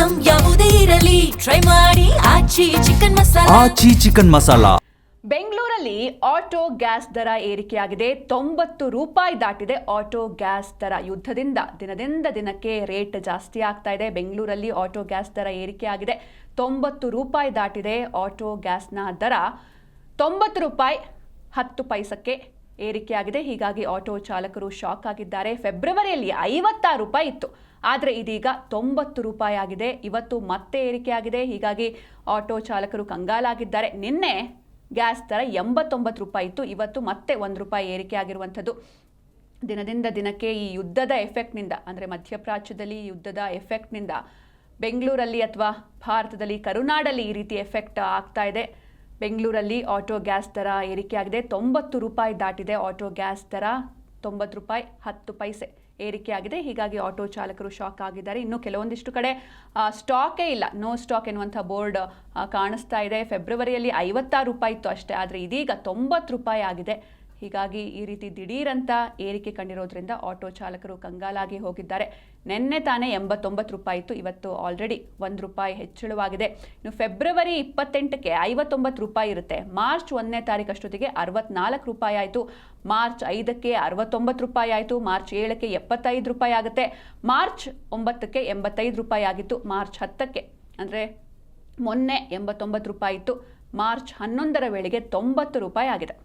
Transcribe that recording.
Item ಯಾವುದೇ ಇರಲಿ try ಮಾಡಿ ಆಚಿ ಚಿಕನ್ ಮಸಾಲಾ. ಬೆಂಗಳೂರಲ್ಲಿ ಆಟೋ ಗ್ಯಾಸ್ ದರ ಏರಿಕೆಯಾಗಿದೆ. 90 ರೂಪಾಯಿ ದಾಟಿದೆ ಆಟೋ ಗ್ಯಾಸ್ ದರ. ಯುದ್ಧದಿಂದ ದಿನದಿಂದ ದಿನಕ್ಕೆ ರೇಟ್ ಜಾಸ್ತಿ ಆಗ್ತಾ ಇದೆ. ಬೆಂಗಳೂರಲ್ಲಿ ಆಟೋ ಗ್ಯಾಸ್ ದರ ಏರಿಕೆಯಾಗಿದೆ. 90 ರೂಪಾಯಿ ದಾಟಿದೆ ಆಟೋ ಗ್ಯಾಸ್ನ ದರ. 90 ರೂಪಾಯಿ 10 ಪೈಸಕ್ಕೆ ಏರಿಕೆಯಾಗಿದೆ. ಹೀಗಾಗಿ ಆಟೋ ಚಾಲಕರು ಶಾಕ್ ಆಗಿದ್ದಾರೆ. ಫೆಬ್ರವರಿಯಲ್ಲಿ 56 ರೂಪಾಯಿ ಇತ್ತು, ಆದರೆ ಇದೀಗ 90 ರೂಪಾಯಿ ಆಗಿದೆ. ಇವತ್ತು ಮತ್ತೆ ಏರಿಕೆಯಾಗಿದೆ. ಹೀಗಾಗಿ ಆಟೋ ಚಾಲಕರು ಕಂಗಾಲಾಗಿದ್ದಾರೆ. ನಿನ್ನೆ ಗ್ಯಾಸ್ ದರ 89 ರೂಪಾಯಿ ಇತ್ತು, ಇವತ್ತು ಮತ್ತೆ 1 ರೂಪಾಯಿ ಏರಿಕೆ ಆಗಿರುವಂಥದ್ದು. ದಿನದಿಂದ ದಿನಕ್ಕೆ ಈ ಯುದ್ಧದ ಎಫೆಕ್ಟ್ನಿಂದ, ಅಂದರೆ ಮಧ್ಯಪ್ರಾಚ್ಯದಲ್ಲಿ ಯುದ್ಧದ ಎಫೆಕ್ಟ್ನಿಂದ ಬೆಂಗಳೂರಲ್ಲಿ ಅಥವಾ ಭಾರತದಲ್ಲಿ ಕರುನಾಡಲ್ಲಿ ಈ ರೀತಿ ಎಫೆಕ್ಟ್ ಆಗ್ತಾ ಇದೆ. ಬೆಂಗಳೂರಲ್ಲಿ ಆಟೋ ಗ್ಯಾಸ್ ದರ ಏರಿಕೆಯಾಗಿದೆ. 90 ರೂಪಾಯಿ ದಾಟಿದೆ ಆಟೋ ಗ್ಯಾಸ್ ದರ. 90 ರೂಪಾಯಿ 10 ಪೈಸೆ ಏರಿಕೆಯಾಗಿದೆ. ಹೀಗಾಗಿ ಆಟೋ ಚಾಲಕರು ಶಾಕ್ ಆಗಿದ್ದಾರೆ. ಇನ್ನು ಕೆಲವೊಂದಿಷ್ಟು ಕಡೆ ಸ್ಟಾಕೇ ಇಲ್ಲ, ನೋ ಸ್ಟಾಕ್ ಎನ್ನುವಂಥ ಬೋರ್ಡ್ ಕಾಣಿಸ್ತಾ ಇದೆ. ಫೆಬ್ರವರಿಯಲ್ಲಿ 56 ರೂಪಾಯಿ ಇತ್ತು ಅಷ್ಟೇ, ಆದರೆ ಇದೀಗ 90 ರೂಪಾಯಿ ಆಗಿದೆ. ಹೀಗಾಗಿ ಈ ರೀತಿ ದಿಢೀರಂತ ಏರಿಕೆ ಕಂಡಿರೋದ್ರಿಂದ ಆಟೋ ಚಾಲಕರು ಕಂಗಾಲಾಗಿ ಹೋಗಿದ್ದಾರೆ. ನಿನ್ನೆ ತಾನೇ 89 ರೂಪಾಯಿ ಇತ್ತು, ಇವತ್ತು ಆಲ್ರೆಡಿ 1 ರೂಪಾಯಿ ಹೆಚ್ಚಳವಾಗಿದೆ. ಇನ್ನು ಫೆಬ್ರವರಿ 28ಕ್ಕೆ 59 ರೂಪಾಯಿ ಇರುತ್ತೆ. ಮಾರ್ಚ್ 1ನೇ ತಾರೀಕು ಅಷ್ಟೊತ್ತಿಗೆ 64 ರೂಪಾಯಿ ಆಯಿತು. ಮಾರ್ಚ್ 5ಕ್ಕೆ 69 ರೂಪಾಯಿ ಆಯಿತು. ಮಾರ್ಚ್ 7ಕ್ಕೆ 75 ರೂಪಾಯಿ ಆಗುತ್ತೆ. ಮಾರ್ಚ್ 9ಕ್ಕೆ 85 ರೂಪಾಯಿ ಆಗಿತ್ತು. ಮಾರ್ಚ್ 10ಕ್ಕೆ ಅಂದರೆ ಮೊನ್ನೆ 89 ರೂಪಾಯಿ ಇತ್ತು. ಮಾರ್ಚ್ 11ರ ವೇಳೆಗೆ 90 ರೂಪಾಯಿ ಆಗಿದೆ.